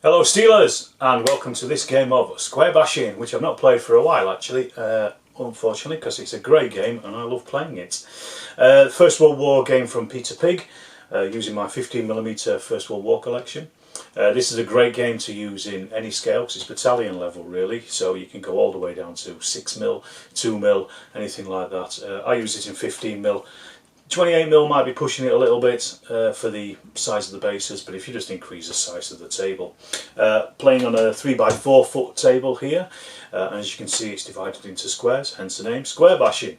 Hello Steelers, and welcome to this game of Square Bashing, which I've not played for a while actually, unfortunately, because it's a great game and I love playing it. First World War game from Peter Pig, using my 15mm First World War collection. This is a great game to use in any scale because it's battalion level really, so you can go all the way down to 6mm, 2mm, anything like that. I use it in 15mm. 28mm might be pushing it a little bit for the size of the bases, but if you just increase the size of the table. Playing on a 3x4 foot table here, and as you can see it's divided into squares, hence the name Square Bashing.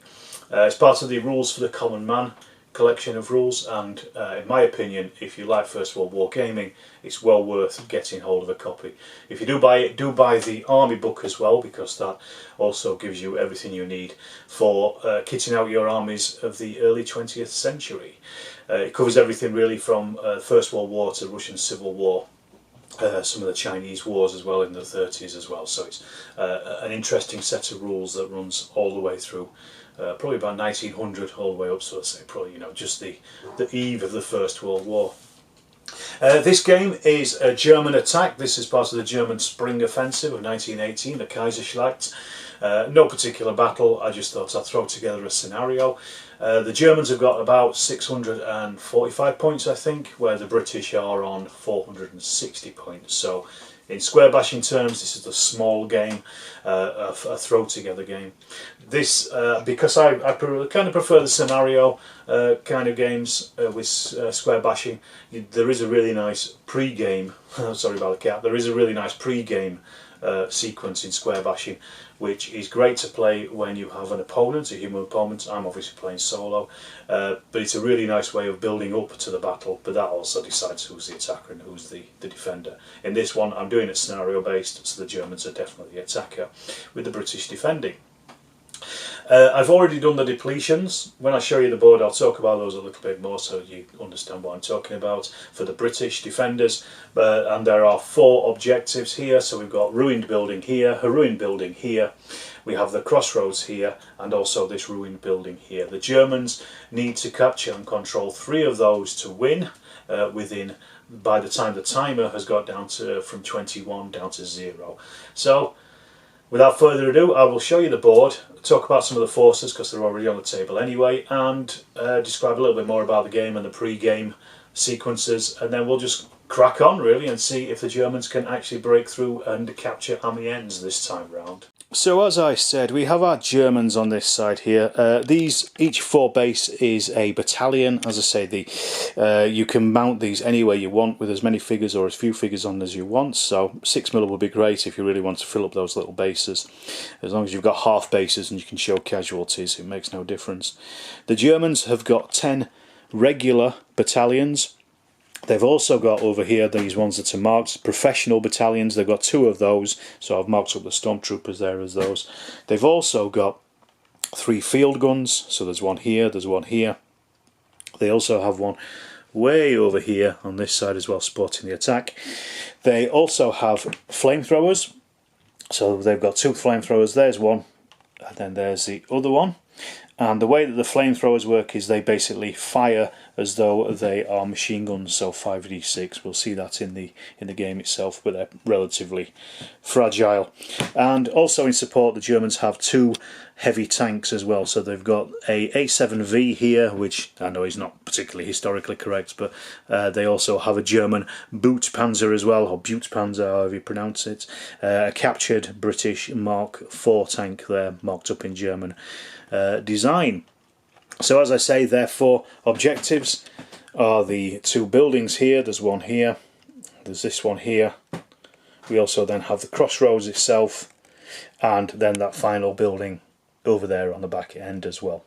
It's part of the Rules for the Common Man collection of rules, and in my opinion, if you like First World War gaming, it's well worth getting hold of a copy. If you do buy it, do buy the army book as well, because that also gives you everything you need for kitting out your armies of the early 20th century. It covers everything really from First World War to Russian Civil War, some of the Chinese wars as well in the 30s as well, so it's an interesting set of rules that runs all the way through probably about 1900 all the way up, so let's say probably, you know, just the eve of the First World War. This game is a German attack. This is part of the German Spring Offensive of 1918, the Kaiserschlacht. No particular battle, I just thought I'd throw together a scenario. The Germans have got about 645 points I think, where the British are on 460 points. So in Square Bashing terms, this is the small game, a throw together game. This, because I kind of prefer the scenario kind of games with Square Bashing, there is a really nice pre-game, sorry about the cat, there is a really nice pre-game sequence in Square Bashing, which is great to play when you have an opponent, a human opponent. I'm obviously playing solo, but it's a really nice way of building up to the battle, but that also decides who's the attacker and who's the defender. In this one I'm doing it scenario based, so the Germans are definitely the attacker with the British defending. I've already done the depletions. When I show you the board I'll talk about those a little bit more so you understand what I'm talking about for the British defenders. And there are 4 objectives here, so we've got ruined building here, a ruined building here, we have the crossroads here, and also this ruined building here. The Germans need to capture and control 3 of those to win by the time the timer has got down to from 21 down to 0. So without further ado, I will show you the board, talk about some of the forces because they're already on the table anyway, and describe a little bit more about the game and the pre-game sequences, and then we'll just crack on really and see if the Germans can actually break through and capture Amiens this time round. So as I said, we have our Germans on this side here. Each 4 base is a battalion. As I say, you can mount these any way you want with as many figures or as few figures on as you want. So 6mm would be great if you really want to fill up those little bases. As long as you've got half bases and you can show casualties, it makes no difference. The Germans have got 10 regular battalions. They've also got over here these ones that are marked professional battalions. They've got 2 of those, so I've marked up the stormtroopers there as those. They've also got 3 field guns, so there's one here, there's one here. They also have one way over here on this side as well, supporting the attack. They also have flamethrowers, so they've got 2 flamethrowers. There's one, and then there's the other one. And the way that the flamethrowers work is they basically fire as though they are machine guns, so 5d6. We'll see that in the game itself, but they're relatively fragile. And also in support, the Germans have 2 heavy tanks as well. So they've got a A7V here, which I know is not particularly historically correct, but they also have a German Bootpanzer as well, or Butepanzer, however you pronounce it. A captured British Mark IV tank there, marked up in German design. So as I say, their 4 objectives are the 2 buildings here. There's one here, there's this one here. We also then have the crossroads itself, and then that final building over there on the back end as well.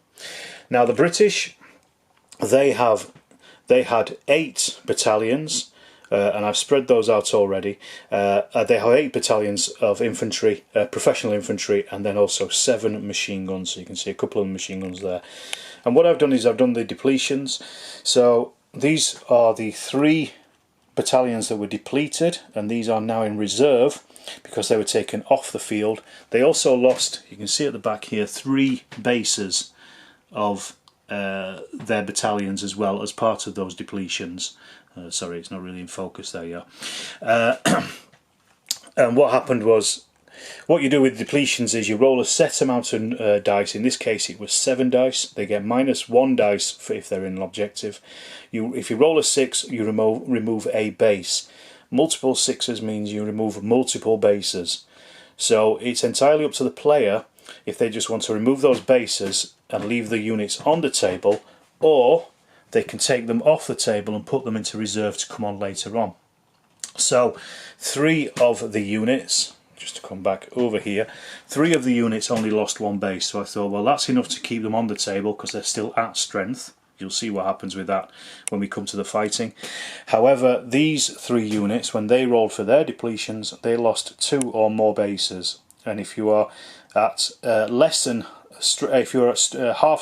Now the British, they had 8 battalions, and I've spread those out already. They have 8 battalions of infantry, professional infantry, and then also 7 machine guns. So you can see a couple of machine guns there. And what I've done is I've done the depletions. So these are the 3 battalions that were depleted, and these are now in reserve because they were taken off the field. They also lost, you can see at the back here, 3 bases of their battalions as well as part of those depletions. Sorry, it's not really in focus there, yeah. And what happened was, what you do with depletions is you roll a set amount of dice. In this case it was 7 dice. They get -1 dice for if they're in an objective. If you roll a 6, you remove a base. Multiple 6s means you remove multiple bases. So it's entirely up to the player if they just want to remove those bases and leave the units on the table, or they can take them off the table and put them into reserve to come on later on. So 3 of the units, just to come back over here, 3 of the units only lost 1 base, so I thought, well, that's enough to keep them on the table because they're still at strength. You'll see what happens with that when we come to the fighting. However, these 3 units, when they rolled for their depletions, they lost 2 or more bases. And if you are at half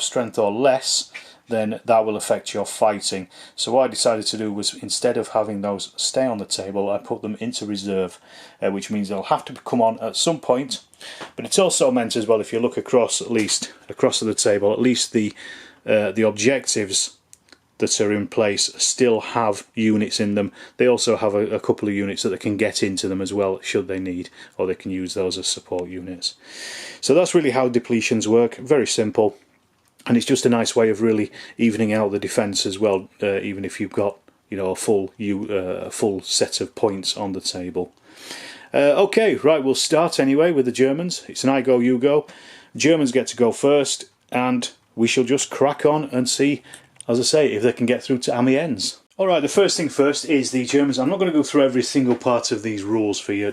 strength or less, then that will affect your fighting. So what I decided to do was, instead of having those stay on the table, I put them into reserve, which means they'll have to come on at some point. But it's also meant as well, if you look across, at least across the table, at least the objectives that are in place still have units in them. They also have a couple of units that they can get into them as well should they need, or they can use those as support units. So that's really how depletions work. Very simple, and it's just a nice way of really evening out the defence as well, even if you've got, you know, a full set of points on the table. Okay, right, we'll start anyway with the Germans. It's an I go, you go. Germans get to go first, and we shall just crack on and see, as I say, if they can get through to Amiens. Alright, the first thing first is the Germans. I'm not going to go through every single part of these rules for you,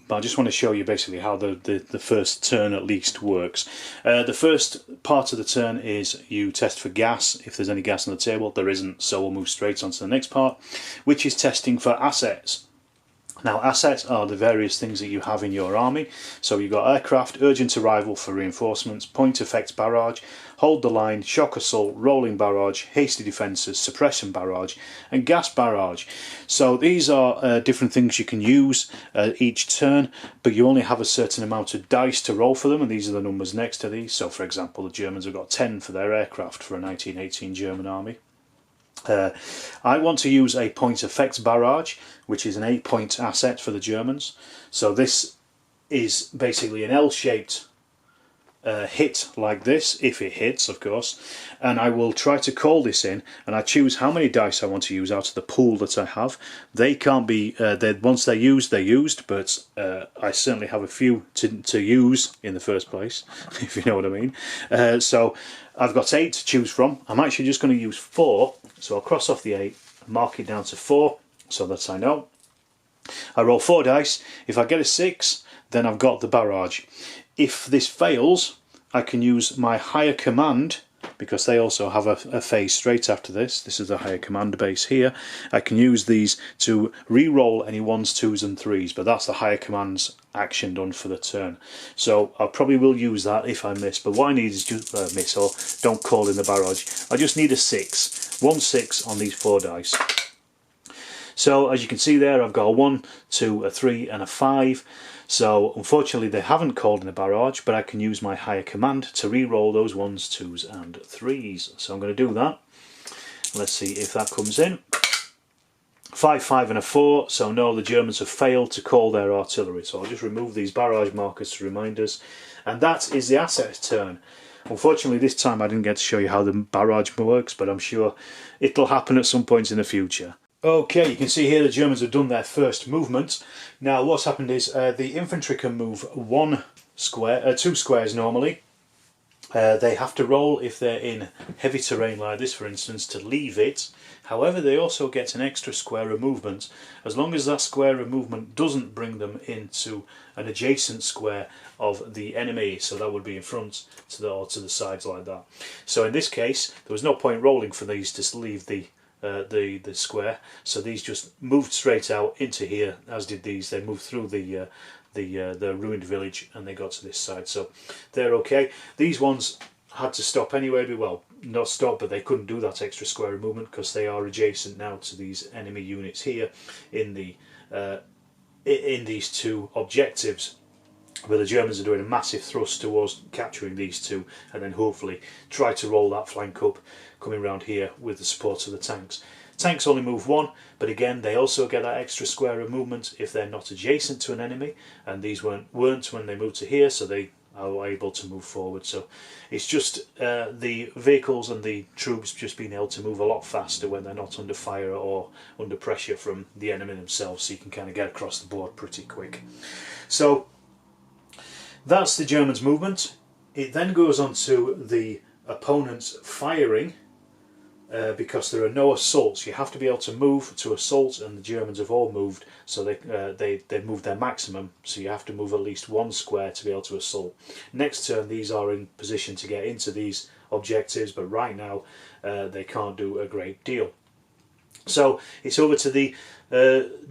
but I just want to show you basically how the first turn at least works. The first part of the turn is you test for gas, if there's any gas on the table. There isn't, so we'll move straight on to the next part, which is testing for assets. Now, assets are the various things that you have in your army. So you've got aircraft, urgent arrival for reinforcements, point effect barrage, hold the line, shock assault, rolling barrage, hasty defences, suppression barrage, and gas barrage. So these are different things you can use each turn, but you only have a certain amount of dice to roll for them, and these are the numbers next to these. So for example, the Germans have got 10 for their aircraft for a 1918 German army. I want to use a point effect barrage, which is an 8-point asset for the Germans. So this is basically an L-shaped hit like this, if it hits, of course, and I will try to call this in, and I choose how many dice I want to use out of the pool that I have. They can't be, once they're used, but I certainly have a few to use in the first place, if you know what I mean. So I've got 8 to choose from. I'm actually just going to use 4, so I'll cross off the 8 and mark it down to 4 so that I know. I roll 4 dice. If I get a 6, then I've got the barrage. If this fails, I can use my higher command, because they also have a phase straight after this. This is the higher command base here. I can use these to re-roll any 1s, 2s and 3s, but that's the higher command's action done for the turn. So I probably will use that if I miss, but what I need is just miss, or don't call in the barrage. I just need a 6. 1 6 on these 4 dice. So as you can see there, I've got a 1, 2, a 3 and a 5. So unfortunately they haven't called in a barrage, but I can use my higher command to re-roll those 1s, 2s and 3s. So I'm going to do that. Let's see if that comes in. 5, 5 and a 4, so no, the Germans have failed to call their artillery. So I'll just remove these barrage markers to remind us. And that is the asset turn. Unfortunately this time I didn't get to show you how the barrage works, but I'm sure it'll happen at some point in the future. Okay, you can see here the Germans have done their first movement. Now what's happened is the infantry can move 2 squares normally. They have to roll if they're in heavy terrain like this, for instance, to leave it. However, they also get an extra square of movement as long as that square of movement doesn't bring them into an adjacent square of the enemy. So that would be in front or to the sides like that. So in this case, there was no point rolling for these to leave the square, so these just moved straight out into here, as did these. They moved through the ruined village and they got to this side, so they're okay. These ones had to stop anyway, well, not stop, but they couldn't do that extra square of movement because they are adjacent now to these enemy units here in these 2 objectives. But the Germans are doing a massive thrust towards capturing these two, and then hopefully try to roll that flank up, coming round here with the support of the tanks. Tanks only move one, but again they also get that extra square of movement if they're not adjacent to an enemy, and these weren't when they moved to here, so they are able to move forward. So it's just the vehicles and the troops just being able to move a lot faster when they're not under fire or under pressure from the enemy themselves, so you can kind of get across the board pretty quick. So that's the Germans' movement. It then goes on to the opponent's firing. Because there are no assaults, you have to be able to move to assault, and the Germans have all moved, so they moved their maximum, so you have to move at least one square to be able to assault. Next turn these are in position to get into these objectives, but right now they can't do a great deal. So it's over to the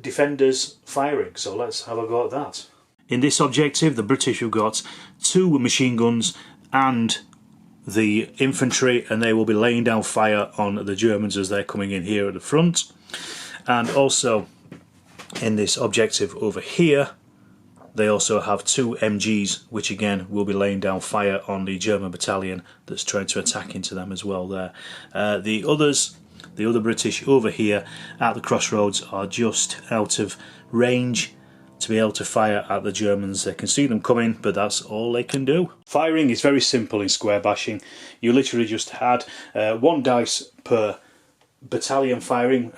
defenders firing, so let's have a go at that. In this objective the British have got 2 machine guns and the infantry, and they will be laying down fire on the Germans as they're coming in here at the front. And also in this objective over here they also have 2 MGs, which again will be laying down fire on the German battalion that's trying to attack into them as well there. The other British over here at the crossroads are just out of range to be able to fire at the Germans. They can see them coming, but that's all they can do. Firing is very simple in square bashing. You literally just add 1 dice per battalion firing,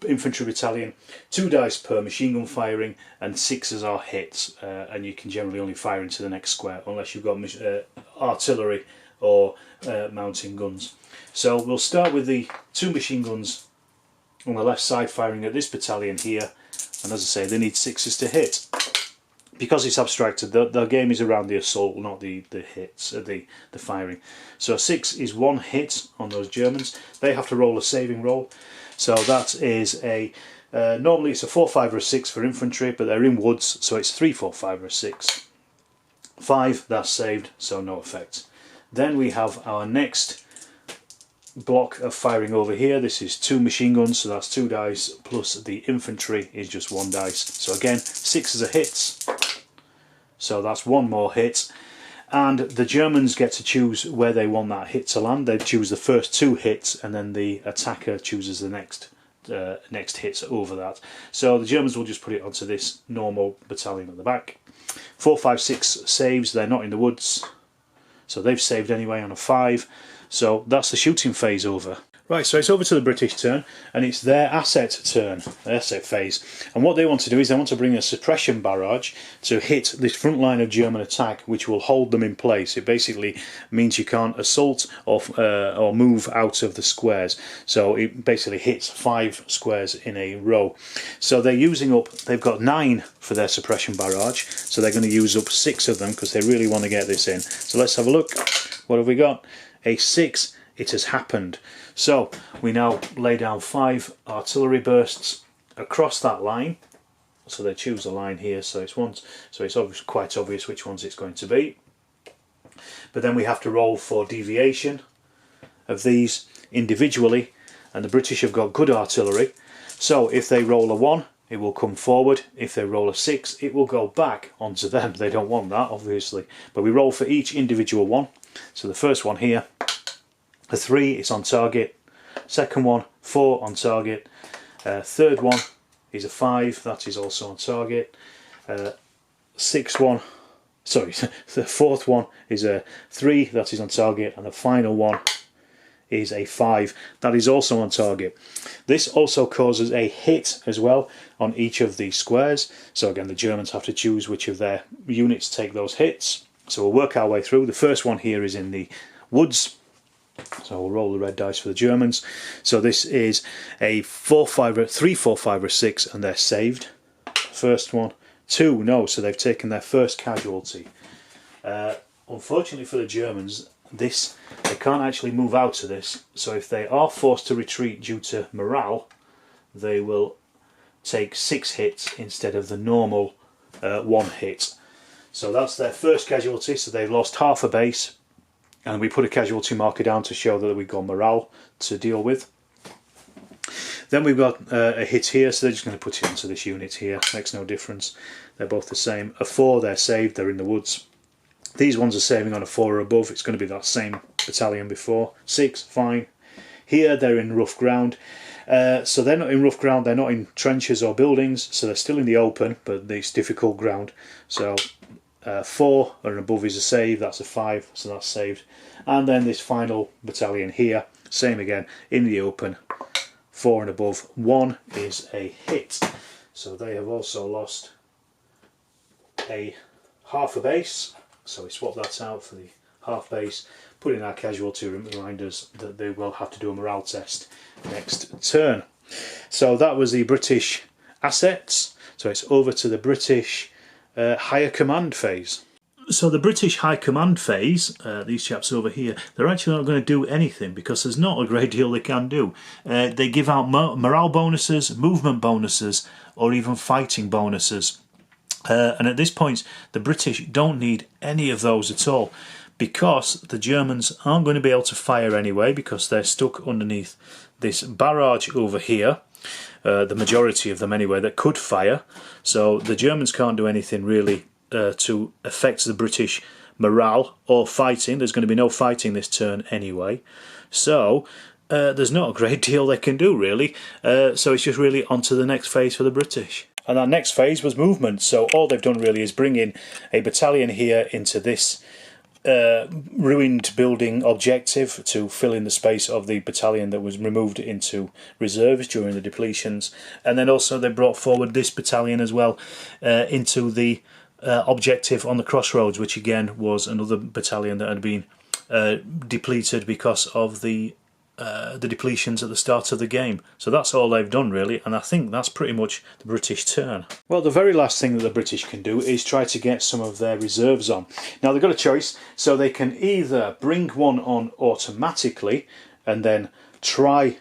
infantry battalion, 2 dice per machine gun firing, and 6s are hits, and you can generally only fire into the next square unless you've got artillery or mountain guns. So we'll start with the 2 machine guns on the left side firing at this battalion here. And as I say, they need 6s to hit. Because it's abstracted, the game is around the assault, not the hits, the firing. So 6 is 1 hit on those Germans. They have to roll a saving roll. So that is a normally it's a 4, 5 or a 6 for infantry, but they're in woods, so it's 3, 4, 5 or a 6. 5, that's saved, so no effect. Then we have our next block of firing over here. This is 2 machine guns, so that's 2 dice, plus the infantry is just 1 dice. So again, 6s are hits, so that's 1 more hit. And the Germans get to choose where they want that hit to land. They choose the first 2 hits, and then the attacker chooses the next hits over that. So the Germans will just put it onto this normal battalion at the back. 4, 5, 6 saves. They're not in the woods, so they've saved anyway on a 5. So that's the shooting phase over. Right, so it's over to the British turn, and it's their asset turn, their asset phase. And what they want to do is they want to bring a suppression barrage to hit this front line of German attack, which will hold them in place. It basically means you can't assault or move out of the squares. So it basically hits 5 squares in a row. So they're using up, they've got 9 for their suppression barrage, so they're going to use up 6 of them because they really want to get this in. So let's have a look. What have we got? A 6. It has happened. So we now lay down 5 artillery bursts across that line. So they choose a line here, so it's quite obvious which ones it's going to be. But then we have to roll for deviation of these individually, and the British have got good artillery. So if they roll a 1, it will come forward. If they roll a 6, it will go back onto them. They don't want that, obviously. But we roll for each individual one. So the first one here, a 3, it's on target. Second one, 4 on target. Third one is a 5, that is also on target. Sixth one, sorry, the fourth one is a 3, that is on target, and the final one is a 5, that is also on target. This also causes a hit as well on each of these squares. So again, the Germans have to choose which of their units take those hits. So we'll work our way through. The first one here is in the woods. So we'll roll the red dice for the Germans. So this is a 4, 5, or 3, 4, 5 or 6, and they're saved. First one, 2, no, so they've taken their first casualty. Unfortunately for the Germans, they can't actually move out of this. So if they are forced to retreat due to morale, they will take 6 hits instead of the normal 1 hit. So that's their first casualty, so they've lost half a base, and we put a casualty marker down to show that we've got morale to deal with. Then we've got a hit here, so they're just going to put it into this unit here. Makes no difference. They're both the same. A 4, they're saved. They're in the woods. These ones are saving on a 4 or above. It's going to be that same battalion before. 6, fine. Here they're in rough ground. So they're not in rough ground. They're not in trenches or buildings. So they're still in the open, but it's difficult ground. So 4 or above is a save. That's a 5. So that's saved. And then this final battalion here, same again, in the open. 4 and above. 1 is a hit. So they have also lost a half a base. So we swap that out for the half base, put in our casualty reminders that they will have to do a morale test next turn. So that was the British assets. So it's over to the British higher command phase. So the British high command phase, these chaps over here, they're actually not going to do anything because there's not a great deal they can do. They give out morale bonuses, movement bonuses, or even fighting bonuses. And at this point the British don't need any of those at all, because the Germans aren't going to be able to fire anyway because they're stuck underneath this barrage over here, the majority of them anyway that could fire. So the Germans can't do anything really to affect the British morale or fighting. There's going to be no fighting this turn anyway, so there's not a great deal they can do really. So it's just really on to the next phase for the British. And our next phase was movement. So all they've done really is bring in a battalion here into this ruined building objective to fill in the space of the battalion that was removed into reserves during the depletions. And then also they brought forward this battalion as well into the objective on the crossroads, which again was another battalion that had been depleted because of the depletions at the start of the game. So that's all they've done really, and I think that's pretty much the British turn. Well, the very last thing that the British can do is try to get some of their reserves on. Now they've got a choice, so they can either bring one on automatically and then try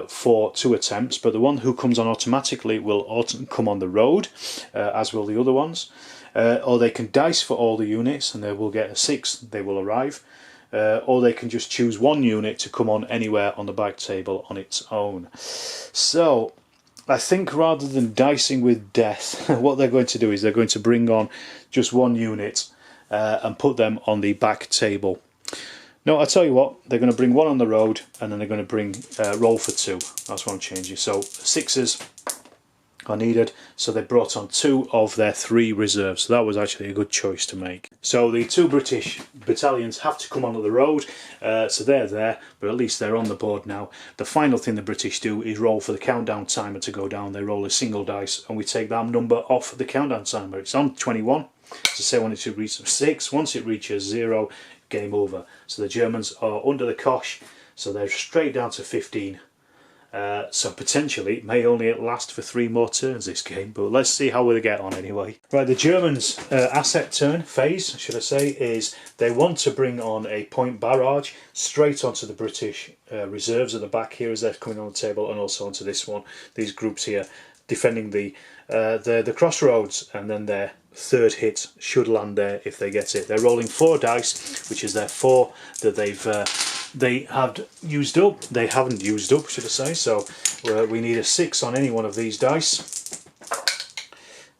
for 2 attempts, but the one who comes on automatically will come on the road, as will the other ones, or they can dice for all the units and they will get a 6, they will arrive. Or they can just choose one unit to come on anywhere on the back table on its own. So I think rather than dicing with death, what they're going to do is they're going to bring on just one unit and put them on the back table. No, I'll tell you what, they're going to bring one on the road and then they're going to bring roll for 2. That's what I'm changing. So 6s are needed, so they brought on 2 of their 3 reserves. So that was actually a good choice to make. So the 2 British battalions have to come onto the road, so they're there, but at least they're on the board now. The final thing the British do is roll for the countdown timer to go down. They roll a single dice and we take that number off the countdown timer. It's on 21, to say when it should reach 6. Once it reaches 0, game over. So the Germans are under the cosh, so they're straight down to 15. So potentially it may only last for 3 more turns this game, but let's see how we get on anyway. Right, the Germans' asset turn phase, should I say, is they want to bring on a point barrage straight onto the British reserves at the back here as they're coming on the table, and also onto this one, these groups here, defending the crossroads, and then their 3rd hit should land there if they get it. They're rolling 4 dice, which is their 4 that they have used up. They haven't used up, should I say, so we need a 6 on any one of these dice.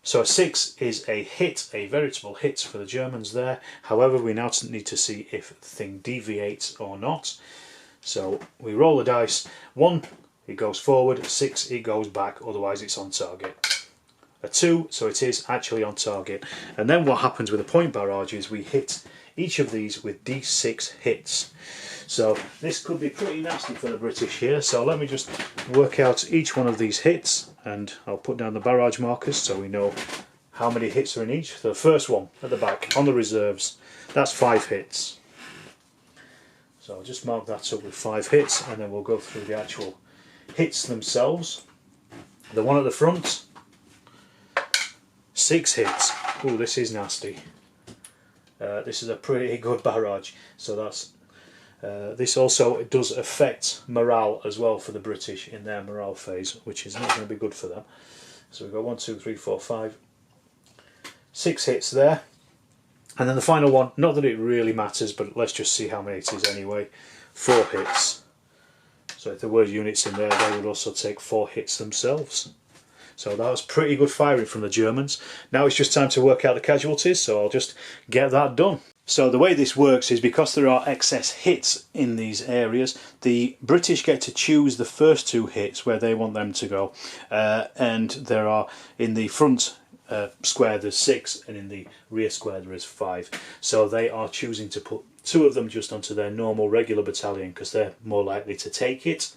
So a 6 is a hit, a veritable hit for the Germans there. However, we now need to see if the thing deviates or not. So we roll the dice. 1, it goes forward. 6, it goes back, otherwise it's on target. A 2, so it is actually on target. And then what happens with a point barrage is we hit each of these with d6 hits. So this could be pretty nasty for the British here. So let me just work out each one of these hits, and I'll put down the barrage markers so we know how many hits are in each. So the first one at the back on the reserves, that's 5 hits. So I'll just mark that up with 5 hits, and then we'll go through the actual hits themselves. The one at the front, 6 hits. Oh, this is nasty. This is a pretty good barrage. So that's this also does affect morale as well for the British in their morale phase, which is not going to be good for them. So we've got 1, 2, 3, 4, 5, 6 hits there. And then the final one, not that it really matters, but let's just see how many it is anyway. 4 hits. So if there were units in there, they would also take 4 hits themselves. So that was pretty good firing from the Germans. Now it's just time to work out the casualties, so I'll just get that done. So the way this works is because there are excess hits in these areas, the British get to choose the first 2 hits where they want them to go, and there are, in the front square there's 6 and in the rear square there is 5. So they are choosing to put 2 of them just onto their normal regular battalion because they're more likely to take it.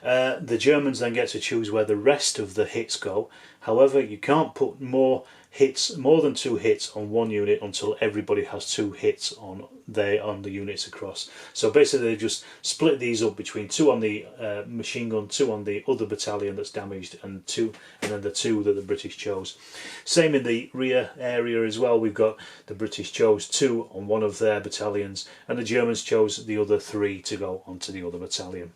The Germans then get to choose where the rest of the hits go. However, you can't put more than 2 hits on one unit until everybody has 2 hits on the units across. So basically they've just split these up between 2 on the machine gun, 2 on the other battalion that's damaged, and then the 2 that the British chose. Same in the rear area as well. We've got the British chose 2 on one of their battalions, and the Germans chose the other 3 to go onto the other battalion.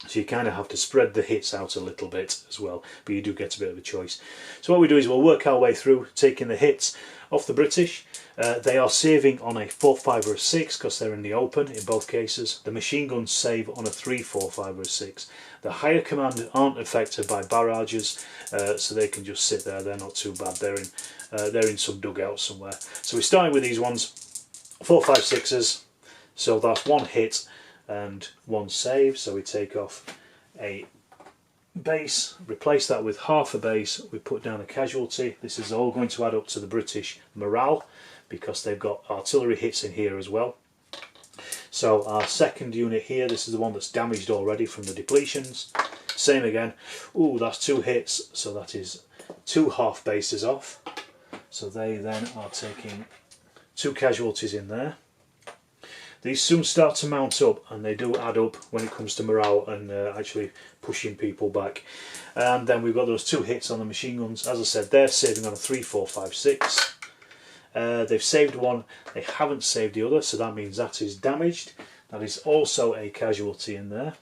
So you kind of have to spread the hits out a little bit as well, but you do get a bit of a choice. So what we do is we'll work our way through taking the hits off the British. They are saving on a 4, 5 or a 6 because they're in the open in both cases. The machine guns save on a 3, 4, 5 or a 6. The higher command aren't affected by barrages, so they can just sit there. They're not too bad. They're in some dugout somewhere. So we're starting with these ones, 4, 5, 6s. So that's 1 hit and 1 save. So we take off a base, replace that with half a base, we put down a casualty. This is all going to add up to the British morale because they've got artillery hits in here as well. So our second unit here, this is the one that's damaged already from the depletions. Same again. Ooh, that's 2 hits, so that is 2 half bases off. So they then are taking 2 casualties in there. These soon start to mount up, and they do add up when it comes to morale and actually pushing people back. And then we've got those 2 hits on the machine guns. As I said, they're saving on a 3, 4, 5, 6. They've saved 1, they haven't saved the other, so that means that is damaged. That is also a casualty in there.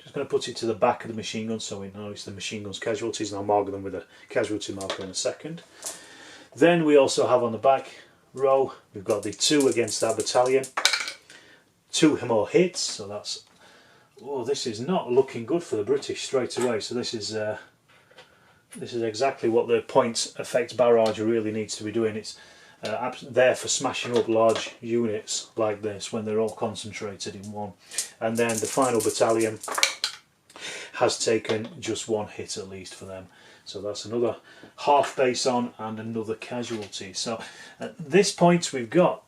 Just going to put it to the back of the machine gun so we know it's the machine gun's casualties, and I'll mark them with a casualty marker in a second. Then we also have on the back row, we've got the 2 against that battalion, 2 more hits, so that's, oh, this is not looking good for the British straight away. So this is exactly what the point effect barrage really needs to be doing. It's there for smashing up large units like this when they're all concentrated in one. And then the final battalion has taken just 1 hit at least for them. So that's another half base on and another casualty. So at this point we've got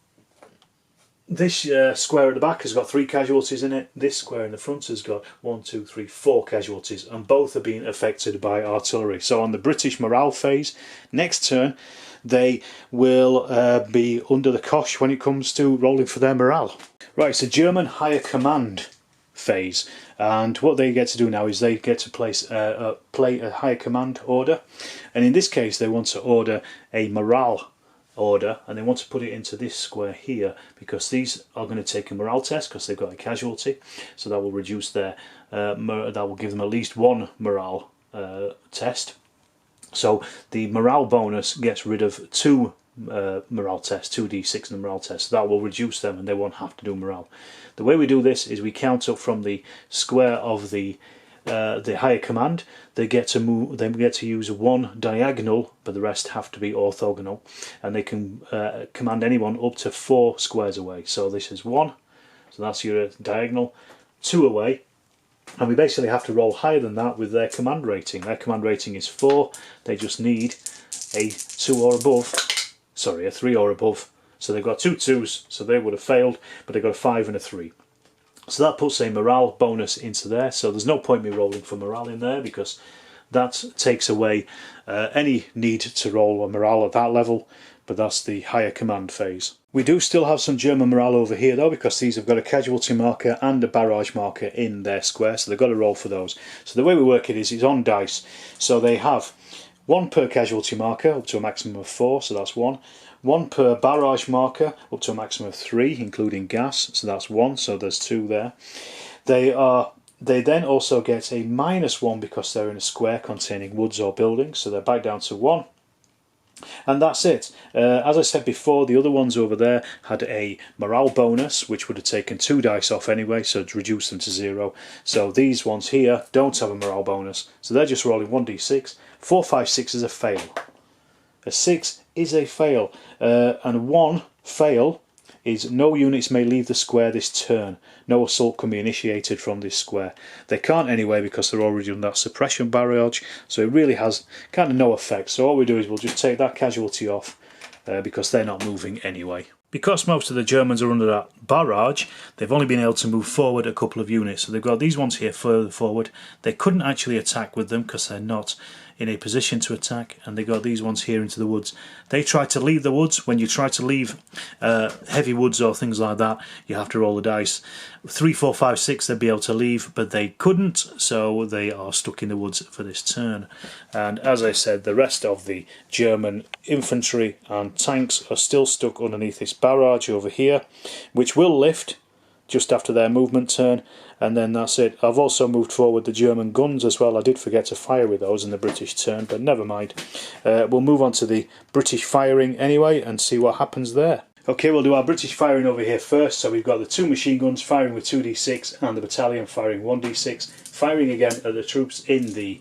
this square at the back has got 3 casualties in it. This square in the front has got 1, 2, 3, 4 casualties, and both are being affected by artillery. So on the British morale phase, next turn they will be under the cosh when it comes to rolling for their morale. Right, it's a German higher command phase, and what they get to do now is they get to play a higher command order, and in this case they want to order a morale order, and they want to put it into this square here because these are going to take a morale test because they've got a casualty, so that will reduce their that will give them at least 1 morale test. So the morale bonus gets rid of 2 morale tests, 2d6 in the morale test. So that will reduce them and they won't have to do morale. The way we do this is we count up from the square of the higher command. They get to move. They get to use 1 diagonal, but the rest have to be orthogonal, and they can command anyone up to 4 squares away. So this is 1, so that's your diagonal, 2 away, and we basically have to roll higher than that with their command rating. Their command rating is 4. They just need a 2 or above. Sorry, a 3 or above. So they've got 2 2s, so they would have failed, but they've got a 5 and a 3. So that puts a morale bonus into there, so there's no point me rolling for morale in there because that takes away any need to roll a morale at that level, but that's the higher command phase. We do still have some German morale over here though, because these have got a casualty marker and a barrage marker in their square, so they've got to roll for those. So the way we work it is it's on dice, so they have 1 per casualty marker up to a maximum of 4, so that's 1. 1 per barrage marker up to a maximum of 3, including gas, so that's 1, so there's 2 there. They then also get a -1 because they're in a square containing woods or buildings, so they're back down to 1. And that's it. As I said before, the other ones over there had a morale bonus, which would have taken 2 dice off anyway, so to reduce them to 0. So these ones here don't have a morale bonus, so they're just rolling 1d6. 4, 5, 6 is a fail. A 6 is a fail, and 1 fail is no units may leave the square this turn. No assault can be initiated from this square. They can't anyway because they're already on that suppression barrage, so it really has kind of no effect. So all we do is we'll just take that casualty off because they're not moving anyway. Because most of the Germans are under that barrage, they've only been able to move forward a couple of units. So they've got these ones here further forward. They couldn't actually attack with them because they're not in a position to attack, and they got these ones here into the woods. They try to leave the woods. When you try to leave heavy woods or things like that, you have to roll the dice. 3, 4, 5, 6 they'd be able to leave, but they couldn't, so they are stuck in the woods for this turn. And as I said, the rest of the German infantry and tanks are still stuck underneath this barrage over here, which will lift just after their movement turn, and then that's it. I've also moved forward the German guns as well. I did forget to fire with those in the British turn, but never mind. We'll move on to the British firing anyway and see what happens there. Okay, we'll do our British firing over here first. So we've got the 2 machine guns firing with 2d6 and the battalion firing 1d6, firing again at the troops in the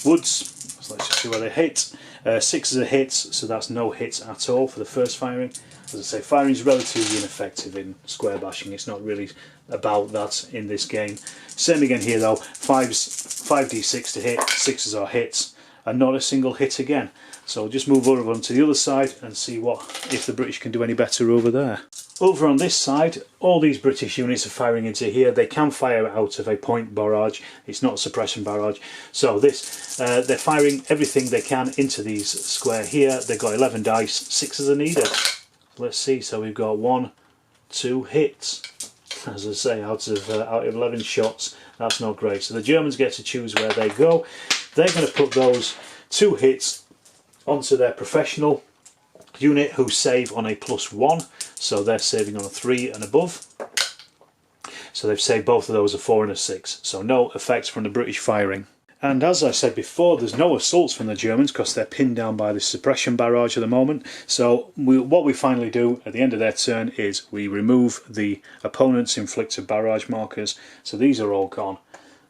woods. So let's just see where they hit. 6 is a hit, so that's no hits at all for the first firing. As I say, firing is relatively ineffective in square bashing. It's not really about that in this game. Same again here though. 5d6 to hit, 6s are hits, and not a single hit again. So I'll just move over onto the other side and see if the British can do any better over there. Over on this side, all these British units are firing into here. They can fire out of a point barrage. It's not a suppression barrage. So this, they're firing everything they can into these square here. They've got 11 dice. 6s are needed. Let's see. So we've got 1, 2 hits. As I say, out of 11 shots, that's not great. So the Germans get to choose where they go. They're going to put those 2 hits onto their professional unit who save on a +1, so they're saving on a 3 and above. So they've saved both of those a 4 and a 6, so no effects from the British firing. And as I said before, there's no assaults from the Germans because they're pinned down by the suppression barrage at the moment. So what we finally do at the end of their turn is we remove the opponent's inflicted barrage markers. So these are all gone,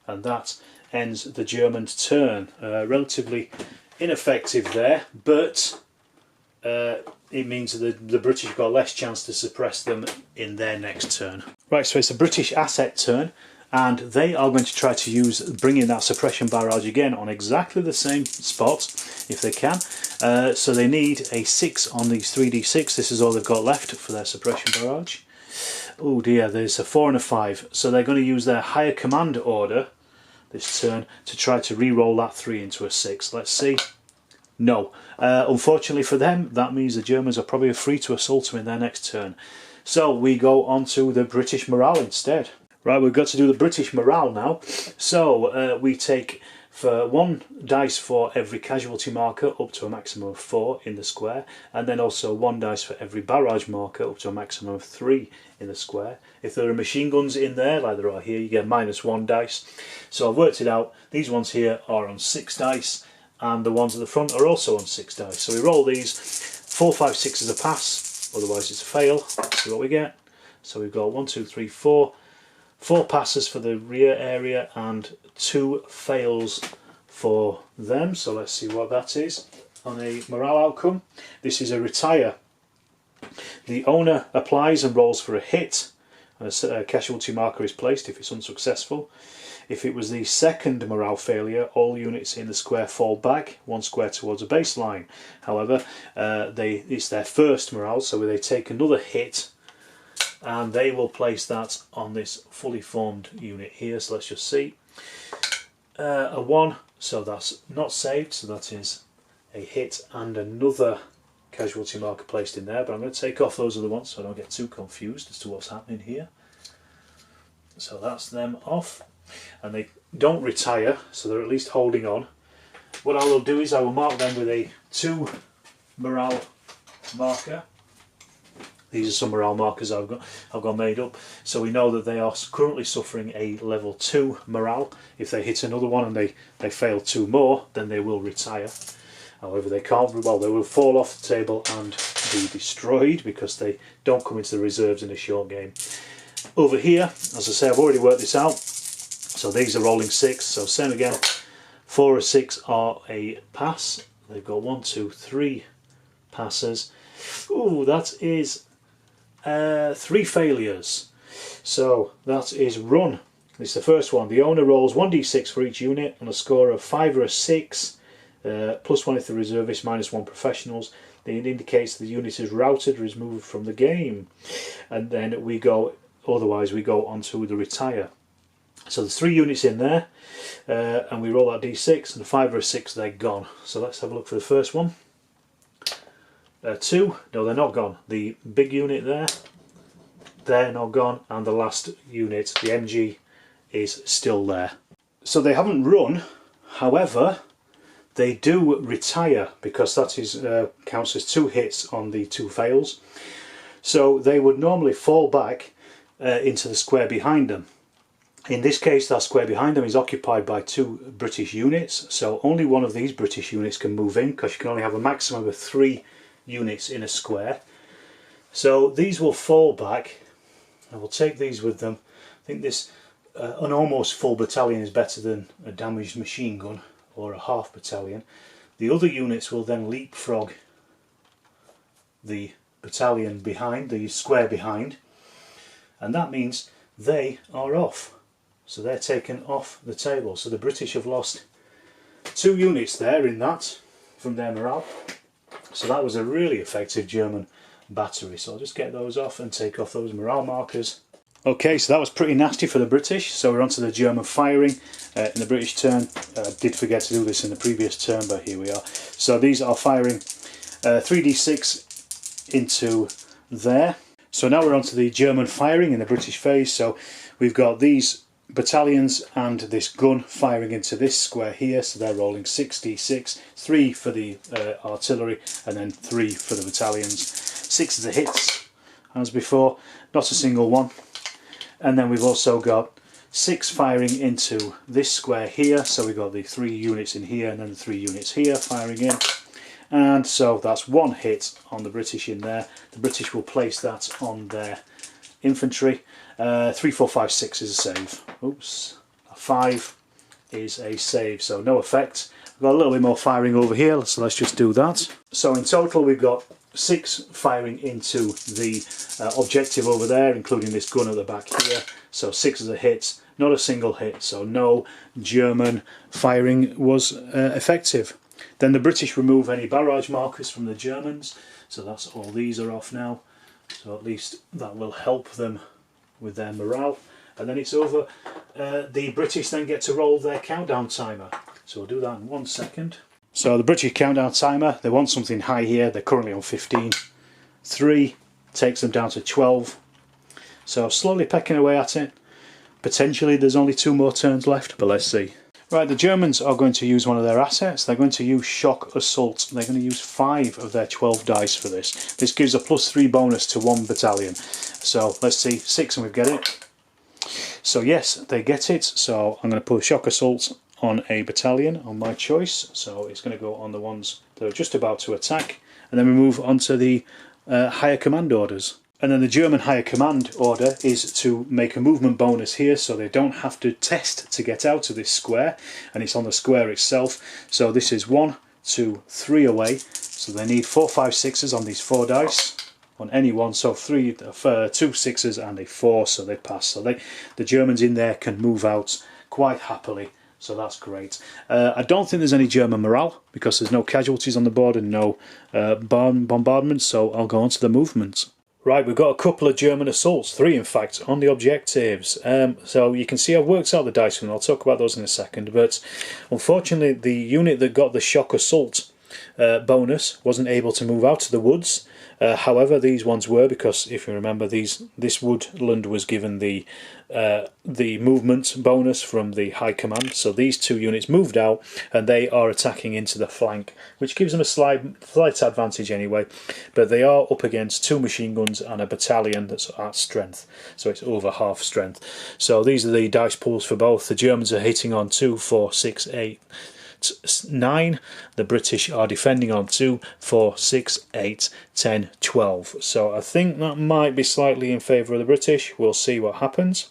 and that ends the German's turn. Relatively ineffective there, but it means that the British got less chance to suppress them in their next turn. Right, so it's a British asset turn, and they are going to try to bring in that suppression barrage again on exactly the same spot if they can. So they need a 6 on these 3d6. This is all they've got left for their suppression barrage. Oh dear, there's a 4 and a 5, so they're going to use their higher command order this turn to try to re-roll that 3 into a 6. Let's see. No. Unfortunately for them, that means the Germans are probably free to assault them in their next turn. So we go on to the British morale instead. Right, we've got to do the British morale now. So we take for 1 dice for every casualty marker up to a maximum of 4 in the square, and then also 1 dice for every barrage marker up to a maximum of 3 in the square. If there are machine guns in there, like there are here, you get -1 dice. So I've worked it out. These ones here are on 6 dice, and the ones at the front are also on 6 dice. So we roll these. 4, 5, 6 is a pass, otherwise it's a fail. Let's see what we get. So we've got 1, 2, 3, 4. 4 passes for the rear area and 2 fails for them. So let's see what that is on a morale outcome. This is a retire. The owner applies and rolls for a hit, and a casualty marker is placed if it's unsuccessful. If it was the second morale failure, all units in the square fall back 1 square towards a baseline. However, it's their first morale, so they take another hit, and they will place that on this fully formed unit here. So let's just see. A 1, so that's not saved, so that is a hit and another casualty marker placed in there, but I'm going to take off those other ones so I don't get too confused as to what's happening here. So that's them off, and they don't retire, so they're at least holding on. What I will do is I will mark them with a 2 morale marker. These are some morale markers I've got made up, so we know that they are currently suffering a level 2 morale. If they hit another one and they fail 2 more, then they will retire. However, they can't, well, they will fall off the table and be destroyed because they don't come into the reserves in a short game. Over here, as I say, I've already worked this out. So these are rolling 6, so same again. 4 or 6 are a pass. They've got 1, 2, 3 passes. Ooh, that is 3 failures. So that is run. This is the first one. The owner rolls 1d6 for each unit on a score of 5 or a 6. +1 if the reservists, -1 professionals. It indicates the unit is routed or is moved from the game. And then we go, otherwise we go on to the retire. So there's 3 units in there, and we roll that d6, and 5 or a 6, they're gone. So let's have a look for the first one. 2, no, they're not gone. The big unit there, they're not gone, and the last unit, the MG, is still there. So they haven't run, however, they do retire because that is counts as 2 hits on the 2 fails. So they would normally fall back into the square behind them. In this case, that square behind them is occupied by 2 British units, so only one of these British units can move in because you can only have a maximum of 3 units in a square. So these will fall back. I will take these with them. I think this an almost full battalion is better than a damaged machine gun or a half battalion. The other units will then leapfrog the battalion behind, the square behind, and that means they are off. So they're taken off the table. So the British have lost 2 units there in that from their morale. So that was a really effective German battery. So I'll just get those off and take off those morale markers. Okay, so that was pretty nasty for the British. So we're on to the German firing in the British turn. I did forget to do this in the previous turn, but here we are. So these are firing 3d6 into there. So now we're on to the German firing in the British phase. So we've got these battalions and this gun firing into this square here, so they're rolling 6d6, 3 for the artillery and then 3 for the battalions. 6 of the hits as before, not a single one. And then we've also got 6 firing into this square here, so we've got the 3 units in here and then the 3 units here firing in. And so that's 1 hit on the British in there. The British will place that on their infantry. 3, 4, 5, 6 is a save. Oops. A 5 is a save, so no effect. We've got a little bit more firing over here, so let's just do that. So in total we've got 6 firing into the objective over there, including this gun at the back here. So 6 of the hits, not a single hit, so no German firing was effective. Then the British remove any barrage markers from the Germans, so that's all these are off now. So at least that will help them with their morale. And then it's over. The British then get to roll their countdown timer. So we'll do that in 1 second. So the British countdown timer, they want something high here. They're currently on 15. 3 takes them down to 12. So slowly pecking away at it. Potentially there's only 2 more turns left, but let's see. Right, the Germans are going to use one of their assets. They're going to use shock assault. They're going to use 5 of their 12 dice for this. This gives a +3 bonus to 1 battalion. So let's see, 6 and we get it. So yes, they get it. So I'm going to put shock assault on a battalion on my choice. So it's going to go on the ones that are just about to attack. And then we move on to the higher command orders. And then the German higher command order is to make a movement bonus here, so they don't have to test to get out of this square, and it's on the square itself. So this is 1, 2, 3 away, so they need 4, 5, 6s on these 4 dice on any one. So 2 6s and a 4, so they pass. So the Germans in there can move out quite happily, so that's great. I don't think there's any German morale because there's no casualties on the board and no bombardments, so I'll go on to the movements. Right, we've got a couple of German assaults, 3 in fact, on the objectives. So you can see I've worked out the dice and I'll talk about those in a second, but unfortunately the unit that got the shock assault bonus wasn't able to move out to the woods. However, these ones were, because if you remember, this woodland was given the movement bonus from the high command. So these 2 units moved out and they are attacking into the flank, which gives them a slight advantage anyway. But they are up against 2 machine guns and a battalion that's at strength, so it's over half strength. So these are the dice pools for both. The Germans are hitting on 2, 4, 6, 8, 9. The British are defending on 2, 4, 6, 8, 10, 12. So I think that might be slightly in favour of the British. We'll see what happens.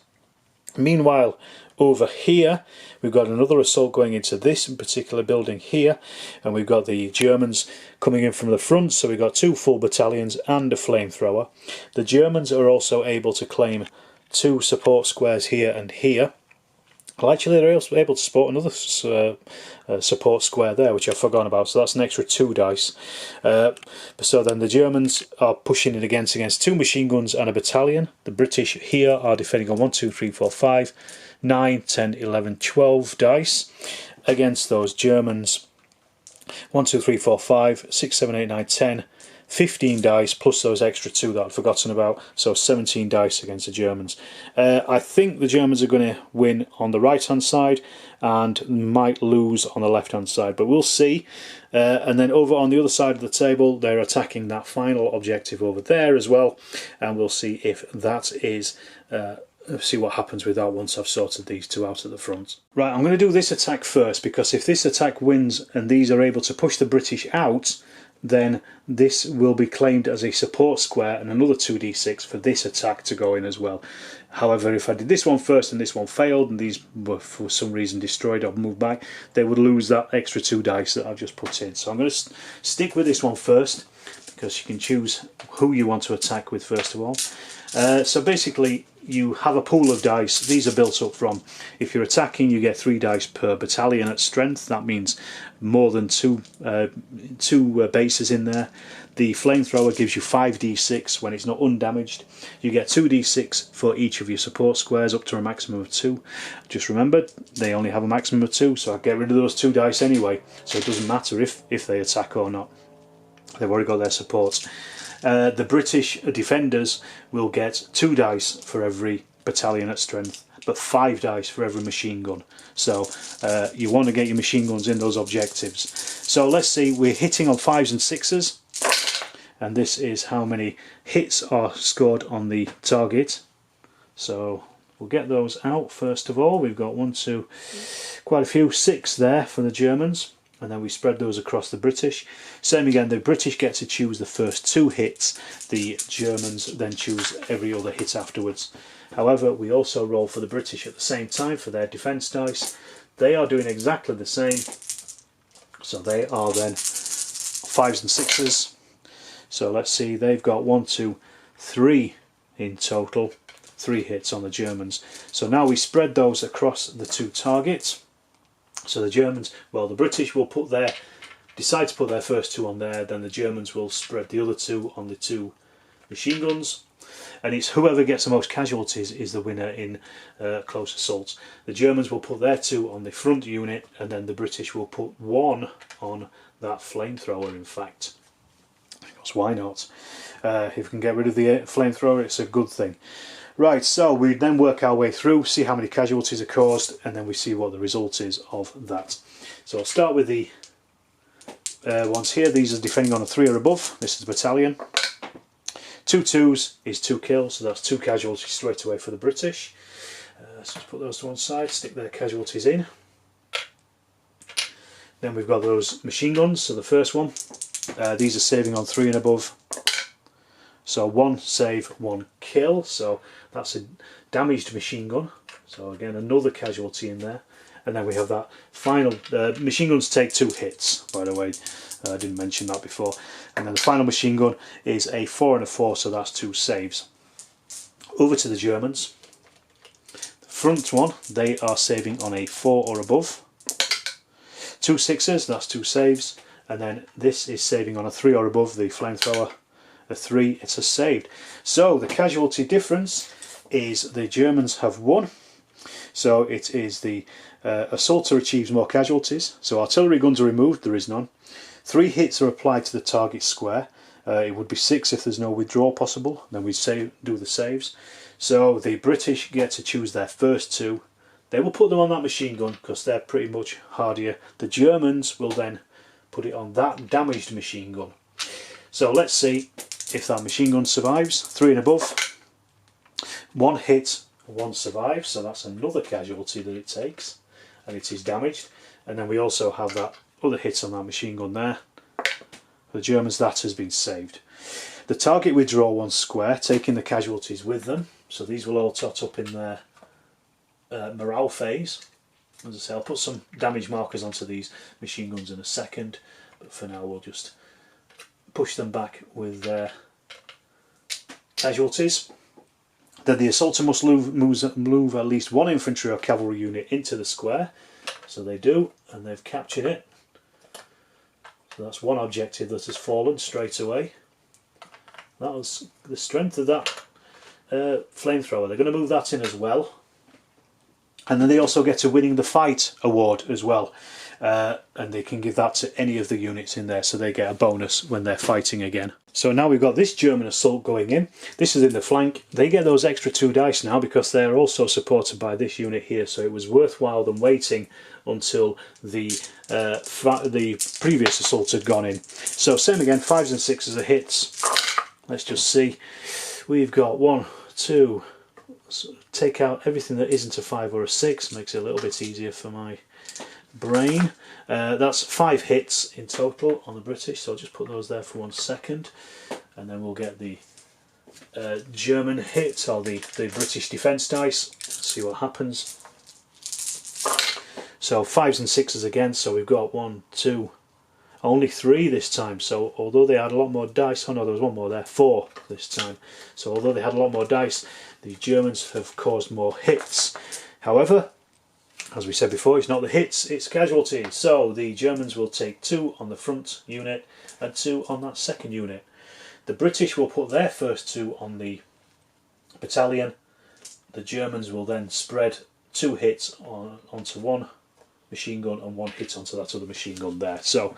Meanwhile, over here we've got another assault going into this particular building here, and we've got the Germans coming in from the front, so we've got 2 full battalions and a flamethrower. The Germans are also able to claim 2 support squares here and here. Well, actually they're also able to support another support square there, which I've forgotten about, so that's an extra 2 dice. So then the Germans are pushing it against 2 machine guns and a battalion. The British here are defending on 1, 2, 3, 4, 5, 9, 10, 11, 12 dice against those Germans. 1, 2, 3, 4, 5, 6, 7, 8, 9, 10, 15 dice plus those extra 2 that I'd forgotten about, so 17 dice against the Germans. I think the Germans are going to win on the right hand side and might lose on the left hand side, but we'll see. And then over on the other side of the table they're attacking that final objective over there as well, and we'll see if that is see what happens with that once I've sorted these 2 out at the front. Right, I'm going to do this attack first, because if this attack wins and these are able to push the British out, then this will be claimed as a support square and another 2d6 for this attack to go in as well. However, if I did this one first and this one failed and these were for some reason destroyed or moved back, they would lose that extra 2 dice that I've just put in. So I'm going to stick with this one first, because you can choose who you want to attack with first of all. So basically you have a pool of dice. These are built up from, if you're attacking you get 3 dice per battalion at strength. That means more than two bases in there. The flamethrower gives you 5d6 when it's not undamaged. You get 2d6 for each of your support squares up to a maximum of 2. Just remember, they only have a maximum of 2, so I get rid of those 2 dice anyway, so it doesn't matter if they attack or not. They've already got their supports. The British defenders will get 2 dice for every battalion at strength, but 5 dice for every machine gun. So you want to get your machine guns in those objectives. So let's see, we're hitting on 5s and 6s, and this is how many hits are scored on the target. So we'll get those out first of all. We've got 1, 2, quite a few, 6 there for the Germans. And then we spread those across the British. Same again, the British get to choose the first 2 hits, the Germans then choose every other hit afterwards. However, we also roll for the British at the same time for their defence dice. They are doing exactly the same, so they are then 5s and 6s. So let's see, they've got 1, 2, 3 in total, 3 hits on the Germans. So now we spread those across the 2 targets. So the Germans, well, the British will decide to put their first 2 on there, then the Germans will spread the other 2 on the 2 machine guns, and it's whoever gets the most casualties is the winner in close assaults. The Germans will put their 2 on the front unit, and then the British will put 1 on that flamethrower, in fact. Because why not? If we can get rid of the flamethrower, it's a good thing. Right, so we then work our way through, see how many casualties are caused, and then we see what the result is of that. So I'll start with the ones here. These are defending on a 3 or above. This is the battalion. 2 2s is 2 kills, so that's 2 casualties straight away for the British. So let's put those to one side, stick their casualties in. Then we've got those machine guns, so the first one. These are saving on 3 and above. So 1 save, 1 kill, so that's a damaged machine gun. So again, another casualty in there. And then we have that final, machine guns take 2 hits, by the way, I didn't mention that before. And then the final machine gun is a 4 and a 4, so that's 2 saves. Over to the Germans. The front one, they are saving on a 4 or above. 2 6s, that's 2 saves. And then this is saving on a 3 or above, the flamethrower. A 3, it's a saved. So the casualty difference is the Germans have won. So it is the assaulter achieves more casualties. So artillery guns are removed, there is none. 3 hits are applied to the target square. It would be 6 if there's no withdrawal possible. Then we do the saves. So the British get to choose their first 2. They will put them on that machine gun because they're pretty much hardier. The Germans will then put it on that damaged machine gun. So let's see if that machine gun survives. 3 and above. 1 hit, 1 survives, so that's another casualty that it takes, and it is damaged. and then we also have that other hit on that machine gun there. For the Germans, that has been saved. The target withdraw 1 square, taking the casualties with them, so these will all tot up in their morale phase. As I say, I'll put some damage markers onto these machine guns in a second, but for now we'll just push them back with their casualties. Then the assaulter must move at least 1 infantry or cavalry unit into the square, so they do, and they've captured it. So that's one objective that has fallen straight away. That was the strength of that flamethrower. They're going to move that in as well. And then they also get a winning the fight award as well, and they can give that to any of the units in there, so they get a bonus when they're fighting again. So now we've got this German assault going in. This is in the flank. They get those extra 2 dice now because they're also supported by this unit here, so it was worthwhile them waiting until the previous assault had gone in. So same again, 5s and 6s are hits. Let's just see. We've got 1, 2. Take out everything that isn't a 5 or a 6, makes it a little bit easier for my brain. That's 5 hits in total on the British, so I'll just put those there for 1 second, and then we'll get the German hit, or the British defence dice. Let's see what happens. So 5s and 6s again, so we've got 1, 2, only 3 this time, so although they had a lot more dice, oh no, there was 1 more there, 4 this time. So although they had a lot more dice, the Germans have caused more hits. However, as we said before, it's not the hits, it's casualties. So the Germans will take 2 on the front unit and 2 on that second unit. The British will put their first 2 on the battalion. The Germans will then spread 2 hits onto 1 machine gun and 1 hit onto that other machine gun there. So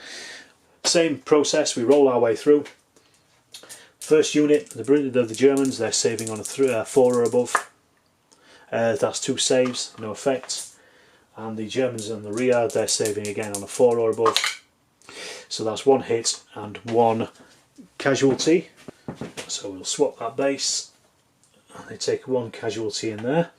same process, we roll our way through. First unit, the Germans, they're saving on a 4 or above. That's 2 saves, no effect. And the Germans in the rear, they're saving again on a 4 or above. So that's 1 hit and 1 casualty. So we'll swap that base. And they take 1 casualty in there.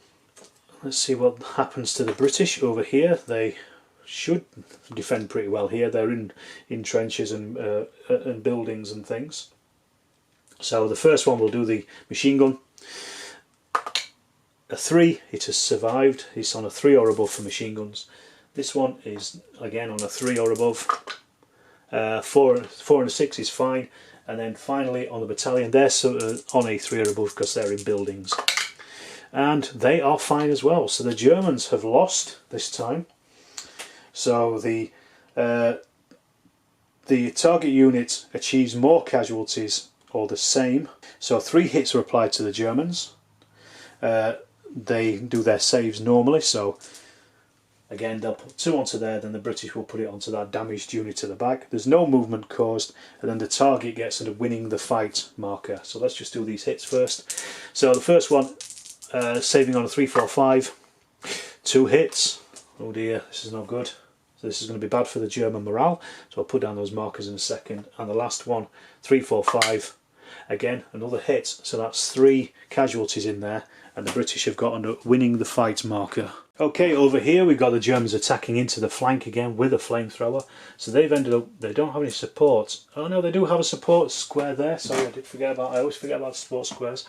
Let's see what happens to the British over here. They should defend pretty well here. They're in trenches and buildings and things. So the first one will do the machine gun. A 3, it has survived. It's on a 3 or above for machine guns. This one is again on a 3 or above. 4 and a 6 is fine. And then finally on the battalion, they're on a 3 or above because they're in buildings. And they are fine as well. So the Germans have lost this time. So the target unit achieves more casualties or the same. So 3 hits are applied to the Germans. They do their saves normally, so again they'll put 2 onto there, then the British will put it onto that damaged unit at the back. There's no movement caused, and then the target gets a winning the fight marker. So let's just do these hits first. So the first one, saving on a 3, 4, 5, 2 hits. Oh dear, this is not good. So this is going to be bad for the German morale, so I'll put down those markers in a second. And the last one, 3, 4, 5, again another hit, so that's 3 casualties in there, and the British have got a winning the fight marker. Okay, over here we've got the Germans attacking into the flank again with a flamethrower. So they've ended up, they don't have any support. Oh no, they do have a support square there. Sorry, I always forget about support squares.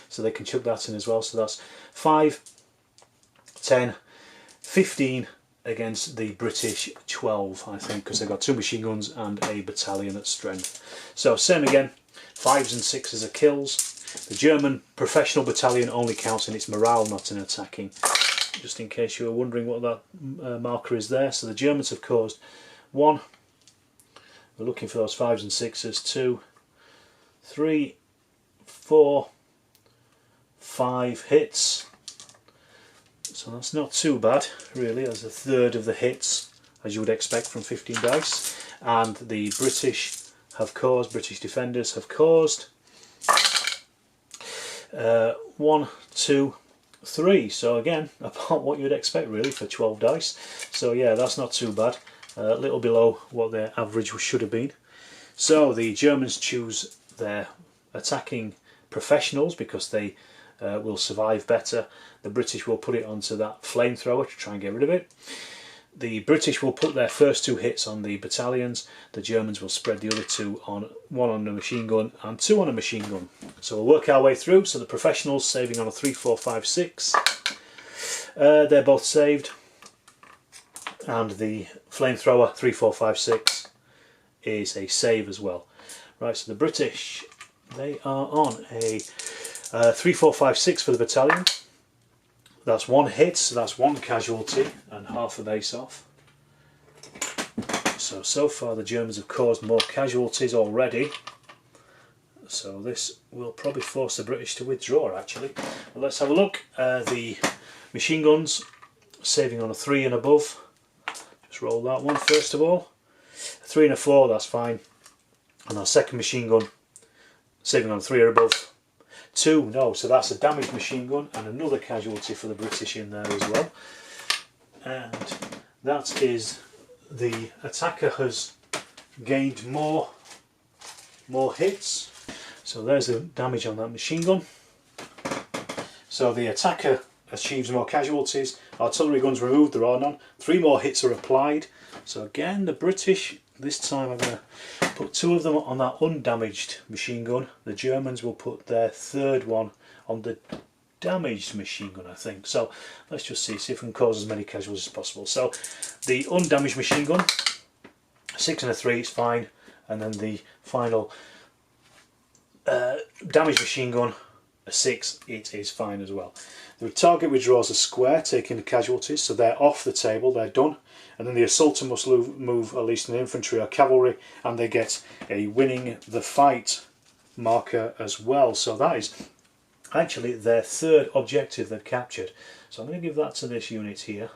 So they can chuck that in as well. So that's 5, 10, 15 against the British 12, I think, because they've got 2 machine guns and a battalion at strength. So same again, 5s and 6s are kills. The German professional battalion only counts in its morale, not in attacking. Just in case you were wondering what that marker is there. So the Germans have caused 1, we're looking for those 5s and 6s, 2, 3, 4, 5 hits. So that's not too bad really, as a third of the hits as you would expect from 15 dice. And the British defenders have caused 1, 2, 3. So again, about what you'd expect really for 12 dice. So yeah, that's not too bad. A little below what their average should have been. So the Germans choose their attacking professionals because they will survive better. The British will put it onto that flamethrower to try and get rid of it. The British will put their first 2 hits on the battalions, the Germans will spread the other 2 on, 1 on a machine gun and 2 on a machine gun. So we'll work our way through. So the professionals saving on a 3, 4, 5, 6. They're both saved. And the flamethrower 3, 4, 5, 6 is a save as well. Right, so the British, they are on a 3, 4, 5, 6 for the battalion. That's 1 hit, so that's 1 casualty and half a base off. So far the Germans have caused more casualties already. So this will probably force the British to withdraw actually. But let's have a look. The machine guns saving on a 3 and above. Just roll that one first of all. A 3 and a 4, that's fine. And our second machine gun saving on a 3 or above. 2, no, so that's a damaged machine gun and another casualty for the British in there as well. And that is the attacker has gained more hits. So there's the damage on that machine gun. So the attacker achieves more casualties. Artillery guns removed, there are none. 3 more hits are applied. So again, the British, this time I'm going to put 2 of them on that undamaged machine gun. The Germans will put their 3rd one on the damaged machine gun, I think. So let's just see if we can cause as many casualties as possible. So the undamaged machine gun, 6 and a 3 is fine. And then the final damaged machine gun, a 6, it is fine as well. The target withdraws a square, taking the casualties, so they're off the table, they're done. And then the assaulter must move at least an infantry or cavalry, and they get a winning the fight marker as well. So that is actually their 3rd objective they've captured. So I'm going to give that to this unit here.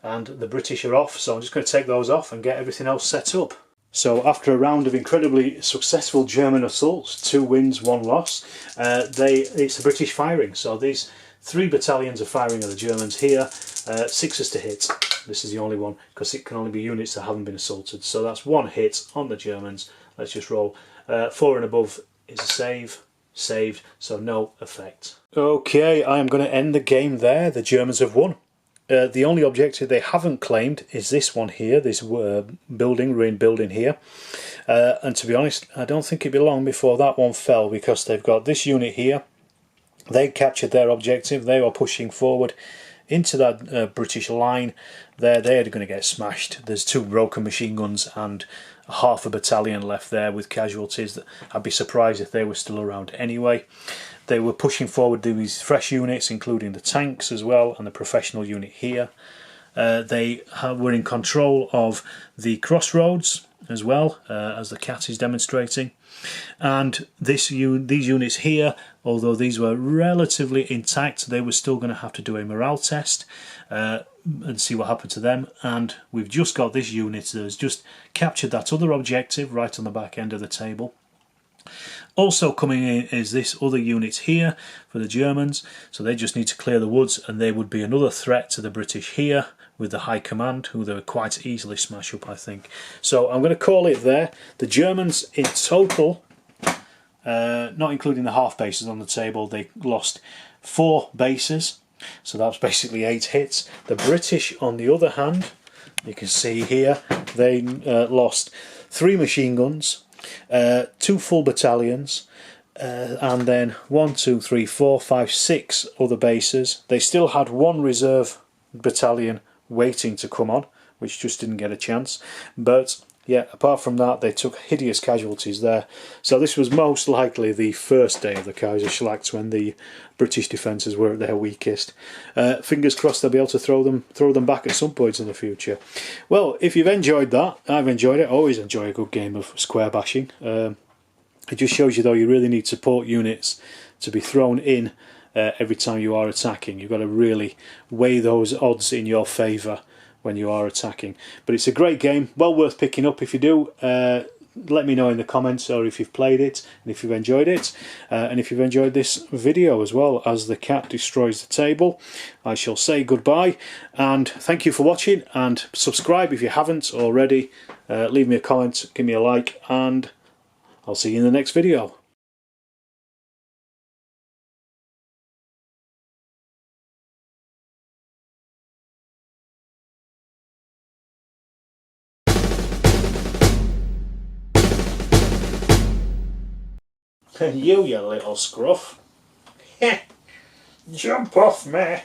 And the British are off, so I'm just going to take those off and get everything else set up. So after a round of incredibly successful German assaults, 2 wins, 1 loss, it's the British firing. So these 3 battalions are firing at the Germans here, 6s to hit. This is the only one because it can only be units that haven't been assaulted. So that's 1 hit on the Germans. Let's just roll. 4 and above is a save, saved, so no effect. Okay, I am going to end the game there. The Germans have won. The only objective they haven't claimed is this one here, this ruined building here. And to be honest, I don't think it'd be long before that one fell, because they've got this unit here. They captured their objective, they were pushing forward into that British line. They're going to get smashed. There's 2 broken machine guns and half a battalion left there with casualties. I'd be surprised if they were still around anyway. They were pushing forward these fresh units, including the tanks as well, and the professional unit here. They were in control of the crossroads as well, as the cat is demonstrating. And these units here, although these were relatively intact, they were still going to have to do a morale test and see what happened to them. And we've just got this unit that has just captured that other objective right on the back end of the table. Also coming in is this other unit here for the Germans, so they just need to clear the woods, and they would be another threat to the British here with the High Command, who they would quite easily smash up, I think. So I'm going to call it there. The Germans in total, not including the half bases on the table, they lost 4 bases, so that's basically 8 hits. The British, on the other hand, you can see here, they lost 3 machine guns, 2 full battalions, and then 1, 2, 3, 4, 5, 6 other bases. They still had 1 reserve battalion waiting to come on, which just didn't get a chance. But yeah, apart from that, they took hideous casualties there. So this was most likely the first day of the Kaiserschlacht, when the British defences were at their weakest. Fingers crossed they'll be able to throw them back at some point in the future. Well, if you've enjoyed that, I've enjoyed it. I always enjoy a good game of square bashing. It just shows you, though, you really need support units to be thrown in every time you are attacking. You've got to really weigh those odds in your favour when you are attacking. But it's a great game, well worth picking up. If you do, let me know in the comments, or if you've played it and if you've enjoyed it, and if you've enjoyed this video as well. As the cat destroys the table, I shall say goodbye and thank you for watching, and subscribe if you haven't already. Leave me a comment, give me a like, and I'll see you in the next video. You little scruff. Jump off me.